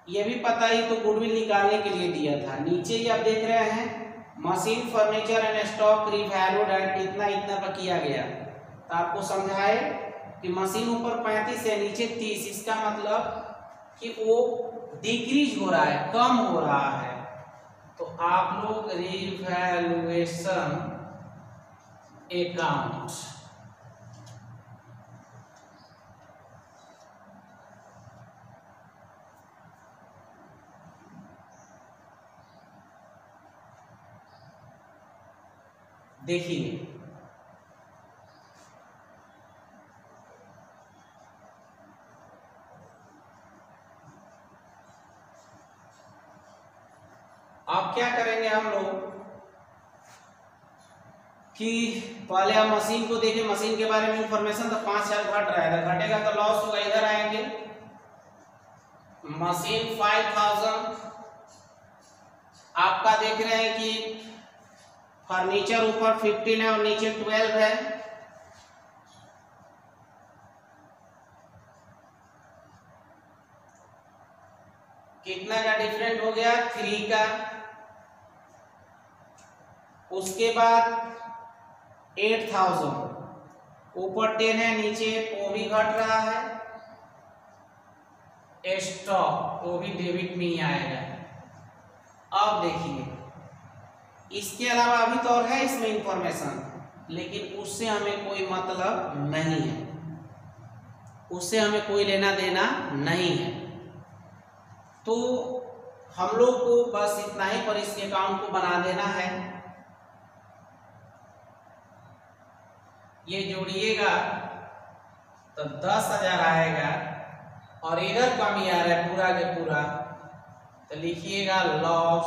S1: ये भी पता ही तो गुडविल निकालने के लिए दिया था। नीचे ही आप देख रहे हैं machine furniture and stock revalued at इतना इतना पर किया गया। तो आपको समझाए कि मशीन ऊपर 35 है नीचे 30, इसका मतलब कि वो डिक्रीज हो रहा है, कम हो रहा है। तो आप लोग रिवैल्यूएशन अकाउंट देखिए, अब क्या करेंगे हम लोग कि पहले हम मशीन को देखें। मशीन के बारे में इंफॉर्मेशन तो 5000 घट रहा है, घटेगा तो लॉस होगा। इधर आएंगे मशीन 5000, आपका देख रहे हैं कि फर्नीचर ऊपर 15 है और नीचे 12 है। कितना का डिफरेंट हो गया, 3 का। उसके बाद 8,000, ऊपर 10 है, नीचे वो भी घट रहा है। स्टॉक वो भी डेबिट में ही आएगा। अब देखिए, इसके अलावा अभी तो और है इसमें इंफॉर्मेशन, लेकिन उससे हमें कोई मतलब नहीं है, उससे हमें कोई लेना देना नहीं है। तो हम लोग को बस इतना ही पर इस अकाउंट को बना देना है। ये जोड़िएगा तो 10,000 आएगा, और इधर कमी आ रहा है पूरा के पूरा, तो लिखिएगा loss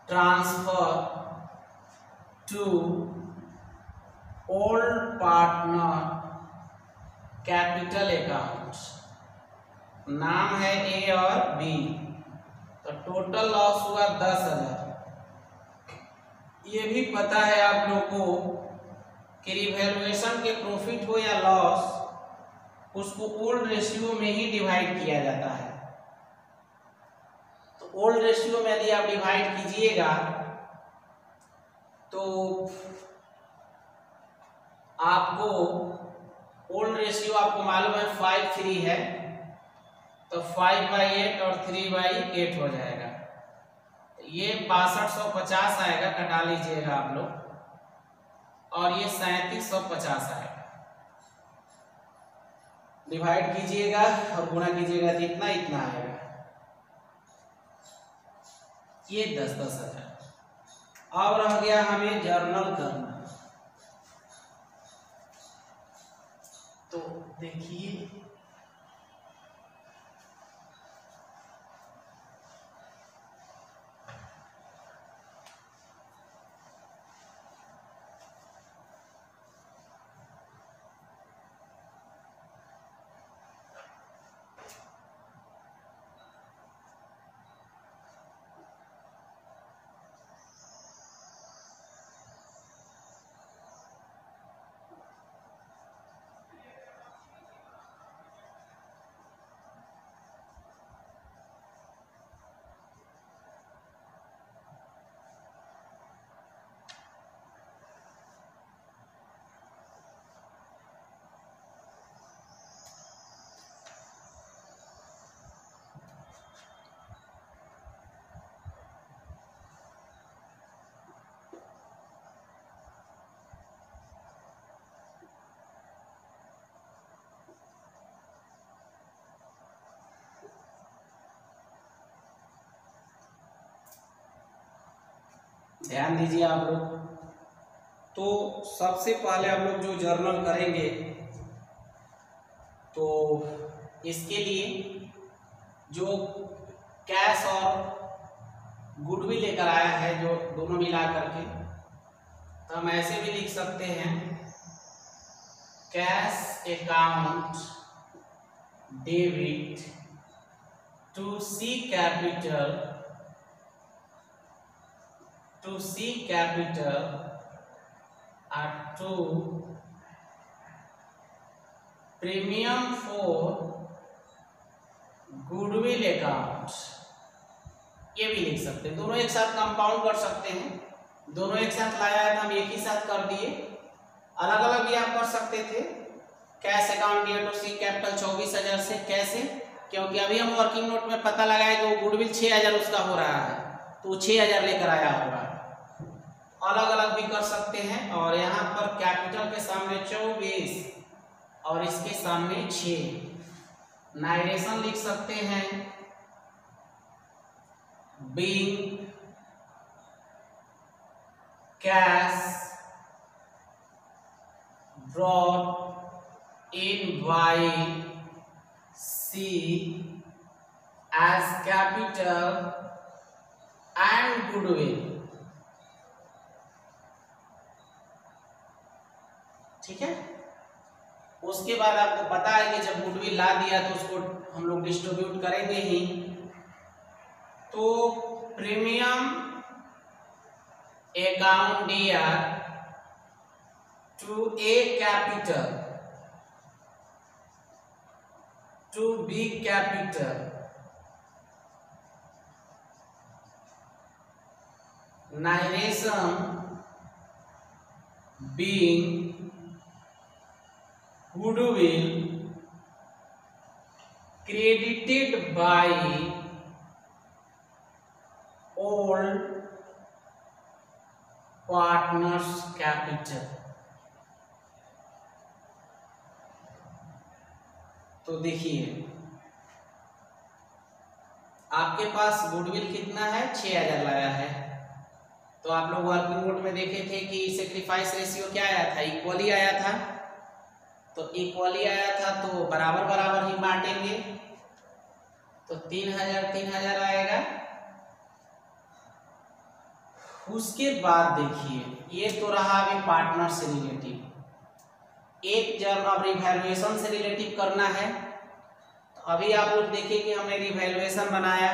S1: transfer to old partner capital account. नाम है ए और बी, तो टोटल लॉस हुआ 10,000। ये भी पता है आप लोग को कि रिवैल्यूएशन के प्रॉफिट हो या लॉस, उसको ओल्ड रेशियो में ही डिवाइड किया जाता है। तो ओल्ड रेशियो में यदि आप डिवाइड कीजिएगा तो आपको ओल्ड रेशियो आपको मालूम है 5:3 है, तो 5/8 और 3/8 हो जाएगा। तो ये 6250 आएगा, कटा लीजिएगा आप लोग, और ये 3750 आएगा। डिवाइड कीजिएगा और गुणा कीजिएगा तो इतना इतना आएगा। ये 10,000। अब रह गया हमें जर्नल करना। तो देखिए, ध्यान दीजिए आप लोग। तो सबसे पहले हम लोग जो जर्नल करेंगे, तो इसके लिए जो कैश और गुडविल लेकर आया है, जो दोनों मिला करके, तो हम ऐसे भी लिख सकते हैं, cash account debit to C capital to premium for goodwill account. ये भी लिख सकते हैं, दोनों एक साथ कंपाउंड कर सकते हैं। दोनों एक साथ लाया है तो हम एक ही साथ कर दिए, अलग अलग भी आप कर सकते थे। Cash account debit to C capital 24,000 से, कैसे? क्योंकि अभी हम वर्किंग नोट में पता लगाए कि वो गुडविल 6,000 उसका हो रहा है, तो 6,000 लेकर आया होगा। अलग अलग भी कर सकते हैं। और यहाँ पर कैपिटल के सामने 24 और इसके सामने 6। नाइरेशन लिख सकते हैं, being cash brought in by C as capital and goodwill. ठीक है। उसके बाद आपको पता है कि जब गुडविल ला दिया तो उसको हम लोग डिस्ट्रीब्यूट करेंगे ही। तो premium account dear to A capital to B capital narration being goodwill credited by all partners capital। तो देखिए आपके पास गुडविल कितना है, 6000 लाया है। तो आप लोग वर्किंग नोट में देखे थे कि सेक्रीफाइस रेशियो क्या आया था, इक्वली आया था। तो इक्वली आया था तो बराबर बराबर ही बांटेंगे, तो 3000 आएगा। उसके बाद देखिए ये तो रहा अभी पार्टनर से रिलेटिव। एक जब अब रिवैल्यूएशन से रिलेटिव करना है, तो अभी आप लोग देखिए कि हमने रिवैल्यूएशन बनाया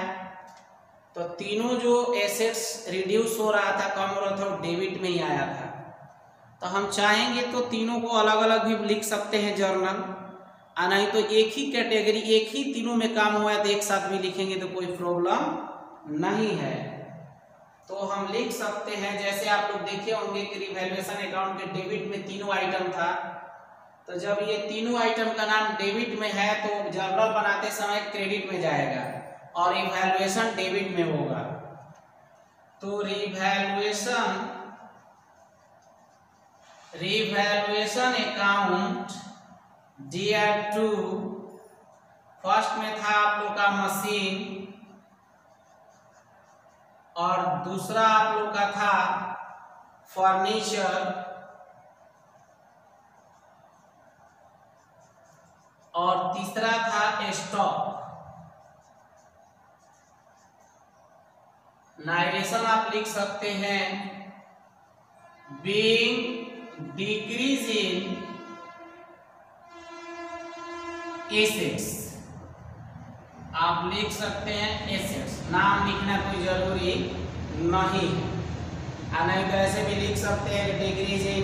S1: तो तीनों जो एसेट्स रिड्यूस हो रहा था, कम हो रहा था, डेबिट में ही आया था। तो हम चाहेंगे तो तीनों को अलग अलग भी लिख सकते हैं जर्नल, और नहीं तो एक ही कैटेगरी एक ही तीनों में काम हुआ है तो एक साथ भी लिखेंगे तो कोई प्रॉब्लम नहीं है। तो हम लिख सकते हैं, जैसे आप लोग देखे होंगे कि रिवैल्यूएशन अकाउंट के डेबिट में तीनों आइटम था। तो जब ये तीनों आइटम का नाम डेबिट में है तो जर्नल बनाते समय क्रेडिट में जाएगा और रिवैल्यूएशन डेबिट में होगा। तो रिवैल्यूएशन अकाउंट DR2, फर्स्ट में था आप लोग का मशीन और दूसरा आप लोग का था फर्नीचर और तीसरा था स्टॉक। नाइरेशन आप लिख सकते हैं बीइंग डिक्रीज इन एसेट्स, आप लिख सकते हैं एसेट्स, नाम लिखना कोई जरूरी नहीं है। नहीं तो ऐसे भी लिख सकते हैं decrease in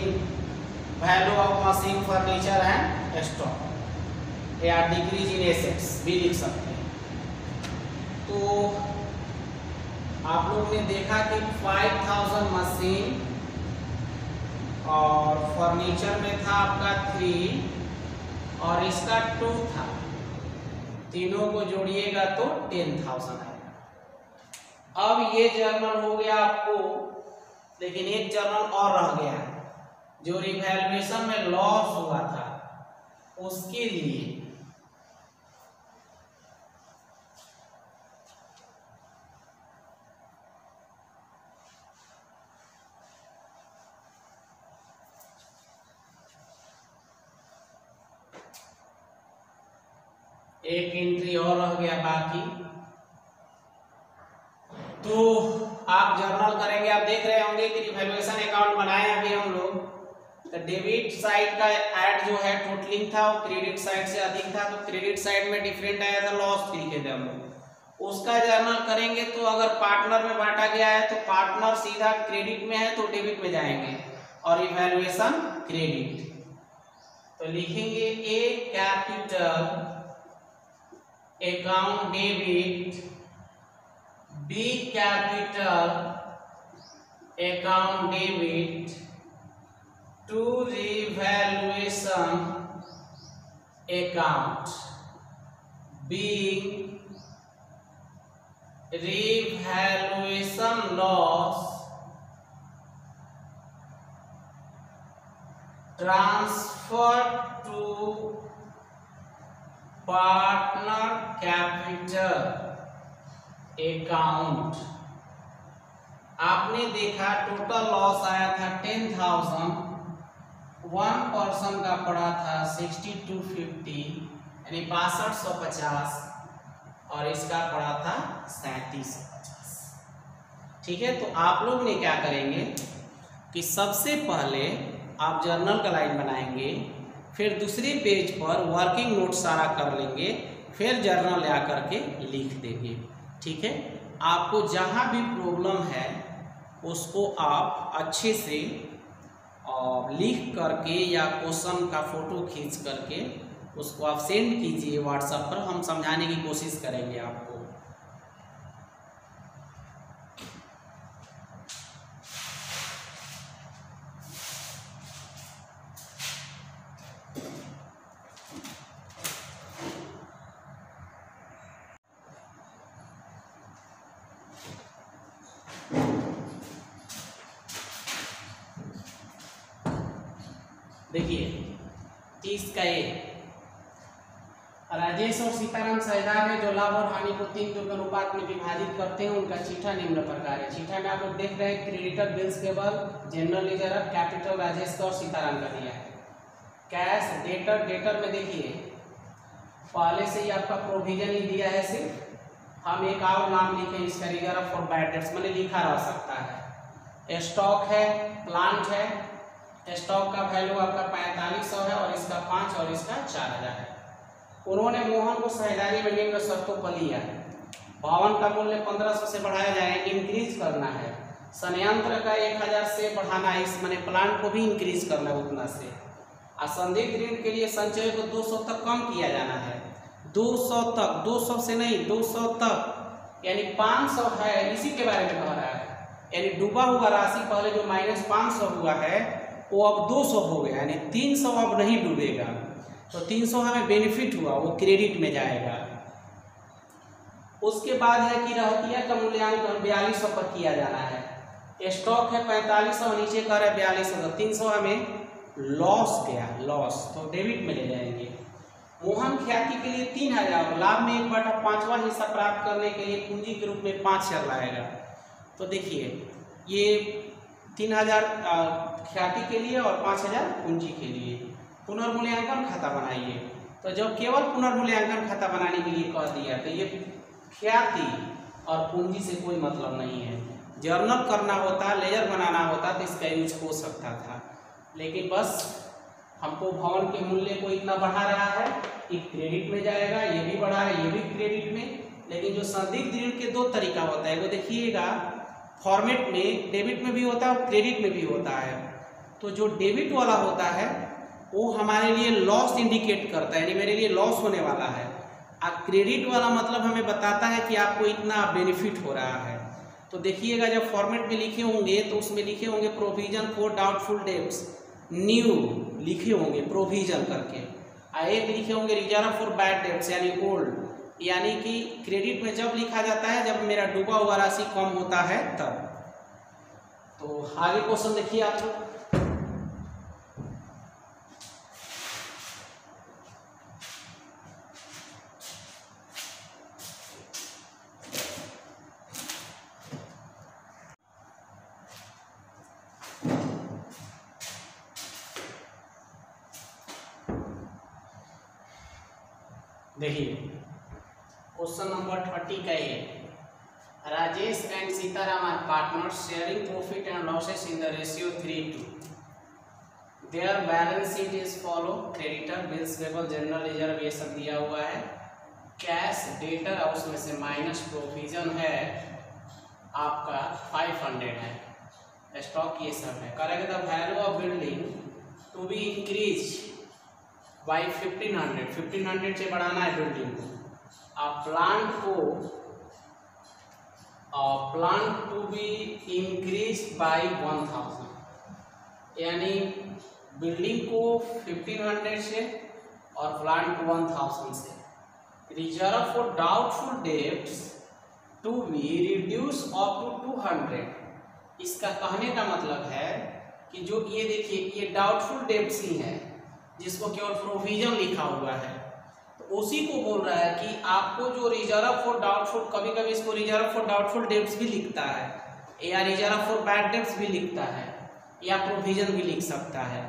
S1: value of machine furniture and stock, या डिक्रीज इन एसेट्स भी लिख सकते हैं। तो आप लोगों ने देखा कि 5000 मशीन और फर्नीचर में था आपका 3 और इसका 2 था, तीनों को जोड़िएगा तो 10,000 आएगा। अब ये जर्नल हो गया आपको, लेकिन एक जर्नल और रह गया है जो रिवैल्यूएशन में लॉस हुआ था उसके लिए। एक एंट्री और रह गया बाकी। तो आप जर्नल करेंगे, आप देख रहे होंगे कि रिवैल्यूएशन अकाउंट बनाए अभी हम लोग। तो डेबिट साइड का ऐड जो है टोटलिंग था वो क्रेडिट साइड से अधिक था, तो क्रेडिट साइड में डिफरेंट आया था, लॉस लिखे थे हम लोग। उसका जर्नल करेंगे तो अगर पार्टनर में बांटा गया है तो पार्टनर सीधा क्रेडिट में है तो डेबिट में जाएंगे और रिवैल्यूएशन क्रेडिट। तो लिखेंगे A capital account debit, B capital account debit to revaluation account, B revaluation loss transfer to partner capital account. आपने देखा टोटल लॉस आया था 10,000, 1 पर्सन का पड़ा था 6250 यानी 6250 और इसका पड़ा था 3750। ठीक है, तो आप लोग ने क्या करेंगे कि सबसे पहले आप जर्नल का लाइन बनाएंगे, फिर दूसरे पेज पर वर्किंग नोट सारा कर लेंगे, फिर जर्नल ले आकर के लिख देंगे। ठीक है, आपको जहाँ भी प्रॉब्लम है उसको आप अच्छे से लिख करके या क्वेश्चन का फोटो खींच करके उसको आप सेंड कीजिए व्हाट्सएप पर, हम समझाने की कोशिश करेंगे आपको। देखिए 30 का ए, राजेश और सीताराम साझेदार है जो लाभ और हानि को 3 के अनुपात में विभाजित करते हैं। उनका चिट्ठा निम्न प्रकार है। चिट्ठा में आप लोग देख रहे हैं creditor, bills payable, general ledger, capital Rajesh का और सीताराम का दिया है। कैश, डेटर, डेटर में देखिए पहले से ही आपका प्रोविजन ही दिया है, सिर्फ हम एक और नाम लिखे इसका, रिजर्व फॉर बैड डेट्स मैंने लिखा रह सकता है। स्टॉक है, प्लांट है, स्टॉक का वैल्यू आपका 4500 है और इसका 5 और इसका 4000 है। उन्होंने मोहन को साझेदारी में निम्न शर्तों पर लिया है। भवन का मूल्य 1500 से बढ़ाया जाए, इंक्रीज करना है। संयंत्र का 1000 से बढ़ाना है, इस मैंने प्लांट को भी इंक्रीज करना है उतना से। असंदिग्ध ऋण के लिए संचय को 200 तक कम किया जाना है। 200 तक, 200 से नहीं 200 तक, यानी 500 है, इसी के बारे में कह रहा है। यानी डूबा हुआ राशि पहले जो -500 हुआ है वो अब 200 हो गया, यानी 300 अब नहीं डूबेगा। तो 300 हमें बेनिफिट हुआ, वो क्रेडिट में जाएगा। उसके बाद है कि रहतिया का मूल्यांकन 4200 पर किया जाना है। स्टॉक है 4500, नीचे कर है 4200, तो 300 हमें लॉस गया, लॉस, तो डेबिट में ले जाएंगे। मोहन ख्याति के लिए 3000, लाभ में 1/5वां हिस्सा प्राप्त करने के लिए पूंजी के रूप में 5000 लाएगा। तो देखिए ये 3000 ख्याति के लिए और 5000 पूंजी के लिए। पुनर्मूल्यांकन खाता बनाइए। तो जब केवल पुनर्मूल्यांकन खाता बनाने के लिए कह दिया तो ये ख्याति और पूंजी से कोई मतलब नहीं है। जर्नल करना होता, लेजर बनाना होता तो इसका यूज हो सकता था, लेकिन बस हमको भवन के मूल्य को इतना बढ़ा रहा है कि क्रेडिट में जाएगा, ये भी बढ़ा है, ये भी क्रेडिट में। लेकिन जो संदिग्ध ऋण के 2 तरीका होता है, वो देखिएगा फॉर्मेट में डेबिट में भी होता है और क्रेडिट में भी होता है। तो जो डेबिट वाला होता है वो हमारे लिए लॉस इंडिकेट करता है, यानी मेरे लिए लॉस होने वाला है। और क्रेडिट वाला मतलब हमें बताता है कि आपको इतना बेनिफिट हो रहा है। तो देखिएगा जब फॉर्मेट में लिखे होंगे तो उसमें लिखे होंगे provision for doubtful debts, new लिखे होंगे प्रोविजन करके, और एक लिखे होंगे रिजर्व फॉर बैड डेब्ट्स यानी ओल्ड। यानी कि क्रेडिट में जब लिखा जाता है जब मेरा डूबा हुआ राशि कम होता है तब। तो आगे क्वेश्चन देखिए आप लोग। देखिए क्वेश्चन नंबर 30 का ये, Rajesh and Sitaram are partners sharing profit and losses in the ratio 3:2। Their balance sheet is follow. Creditor, bills payable, general reserve ये सब दिया हुआ है। कैश, डेटर और उसमें से माइनस प्रोविजन है आपका 500 है। स्टॉक ये सब है। करेंगे the value of building to be increase by 1500 से बढ़ाना है बिल्डिंग को। Plant to be increase by 1000, यानी बिल्डिंग को 1500 से और प्लांट को 1000 से। Reserve for doubtful debts to be reduce up to 200। इसका कहने का मतलब है कि जो ये देखिए ये डाउटफुल डेब्ट्स ही है जिसको केवल प्रोविजन लिखा हुआ है, तो उसी को बोल रहा है कि आपको जो रिजर्व फॉर डाउटफुल, कभी कभी इसको रिजर्व फॉर डाउटफुल डेब्ट्स भी लिखता है या रिजर्व फॉर बैड डेब्ट्स भी लिखता है या प्रोविजन भी लिख सकता है।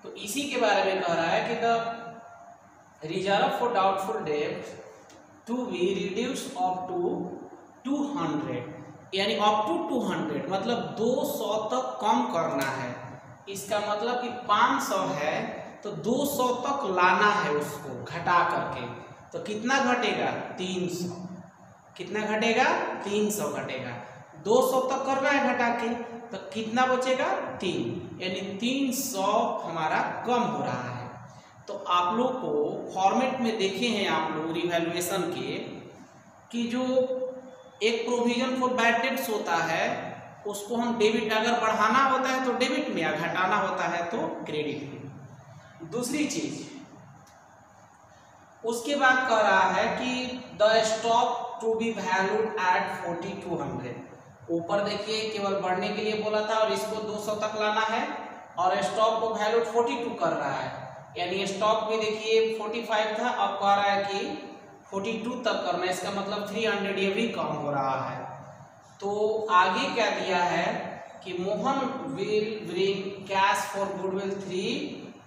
S1: तो इसी के बारे में कह रहा है कि the reserve for doubtful debts to be reduce up to 200, यानी अप टू 200 मतलब 200 तक कम करना है। इसका मतलब कि 500 है तो 200 तक लाना है उसको घटा करके। तो कितना घटेगा? 300। कितना घटेगा? 300 घटेगा। 200 तक करना है घटा के, तो कितना बचेगा? 3, यानी 300 हमारा कम हो रहा है। तो आप लोग को फॉर्मेट में देखे हैं आप लोग रिवैल्यूएशन के कि जो एक प्रोविजन फॉर बैड डेब्ट्स होता है उसको हम डेबिट, अगर बढ़ाना होता है तो डेबिट में, या घटाना होता है तो क्रेडिट में। दूसरी चीज उसके बाद कह रहा है कि the stock to be valued at 4200। ऊपर देखिए केवल बढ़ने के लिए बोला था और इसको 200 तक लाना है, और स्टॉक को वैल्यू 42 कर रहा है, यानी स्टॉक भी देखिए 45 था, अब कह रहा है कि 42 तक करना है, इसका मतलब 300 ये भी कम हो रहा है। तो आगे क्या दिया है कि Mohan will bring cash for goodwill 3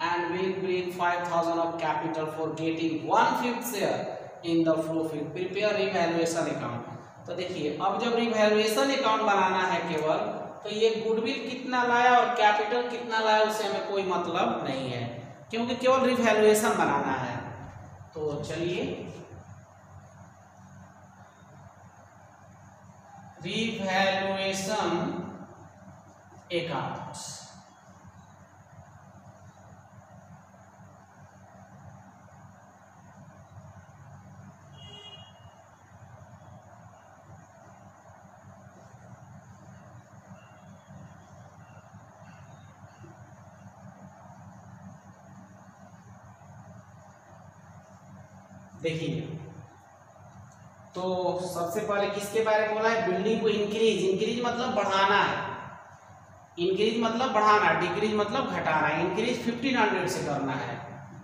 S1: and will bring 5000 of capital for getting 1/5 share in the profit, prepare revaluation account. तो देखिए अब जब रिवैल्यूएशन अकाउंट बनाना है केवल, तो ये गुडविल कितना लाया और कैपिटल कितना लाया उससे हमें कोई मतलब नहीं है, क्योंकि केवल रिवैल्यूएशन बनाना है। तो चलिए रिवैल्यूएशन अकाउंट, देखिए तो सबसे पहले किसके बारे में बोला है, बिल्डिंग को इंक्रीज, इंक्रीज मतलब बढ़ाना है, इंक्रीज मतलब बढ़ाना, डिक्रीज मतलब घटाना, इंक्रीज 1500 से करना है,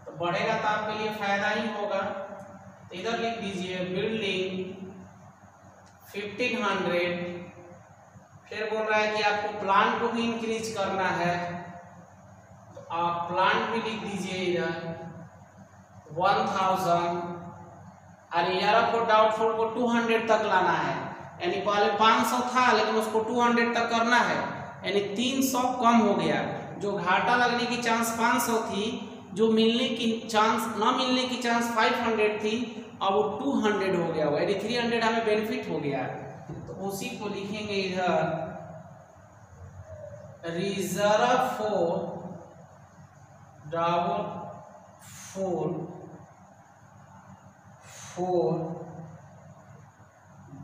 S1: तो बढ़ेगा तो आपके लिए फायदा ही होगा। तो इधर लिख दीजिए बिल्डिंग 1500, फिर बोल रहा है कि आपको प्लांट को भी इंक्रीज करना है, तो आप प्लांट भी लिख दीजिए इधर 1000, और यार को डाउटफुल को 200 तक लाना है, यानी पहले 500 था लेकिन उसको 200 तक करना है, यानी 300 कम हो गया। जो घाटा लगने की चांस 500 थी, जो मिलने की चांस ना मिलने की चांस 500 थी, अब वो 200 हो गया, यानी 300 हमें बेनिफिट हो गया। तो उसी को लिखेंगे इधर reserve for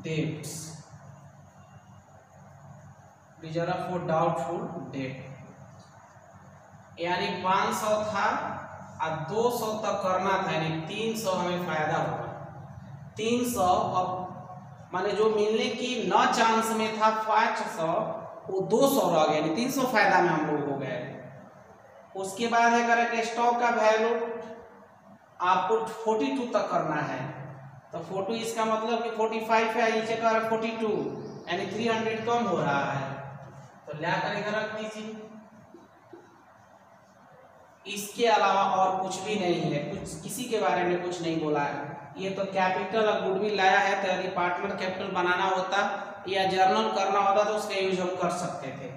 S1: debts, reserve for doubtful debt, यानी 500 था और 200 तक करना था, यानी 300 हमें फायदा होगा। 300 अब माने जो मिलने की न चांस में था 500, वो 200 रह गया, यानी 300 फायदा में हम लोग हो गए। उसके बाद है करेक्ट स्टॉक का वैल्यू आपको 42 तक करना है, तो 42 इसका मतलब कि 45 है, नीचे का 42, यानी 300 कम हो रहा है, तो लाकर इधर रख दीजिए। इसके अलावा और कुछ भी नहीं है, कुछ किसी के बारे में कुछ नहीं बोला है। ये तो कैपिटल और गुडविल लाया है, तो यदि पार्टनर कैपिटल बनाना होता या जर्नल करना होता तो उसका यूज हम कर सकते थे।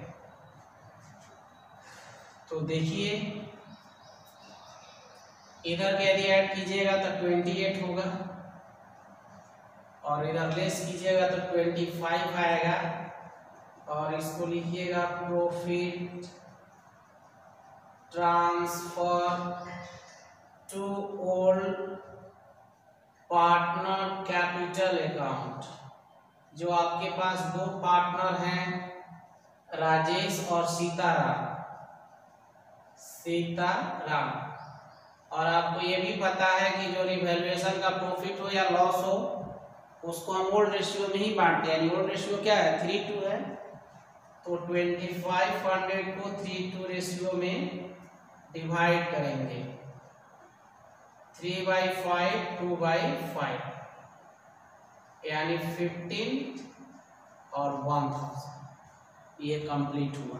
S1: तो देखिए इधर के यदि ऐड कीजिएगा तो 28 होगा, और इधर लेस कीजिएगा तो 25 आएगा, और इसको लिखिएगा profit transfer to old partner capital account. जो आपके पास दो पार्टनर हैं, राजेश और सीताराम, और आपको ये भी पता है कि जो रिवैल्यूएशन का प्रॉफिट हो या लॉस हो उसको हम ओल्ड रेशियो में ही बांटते हैं, यानी ओल्ड रेशियो क्या है 3:2 है, तो 2500 को 3:2 रेशियो में डिवाइड करेंगे, 3/5 2/5, यानी 15 और 1000, ये कंप्लीट हुआ।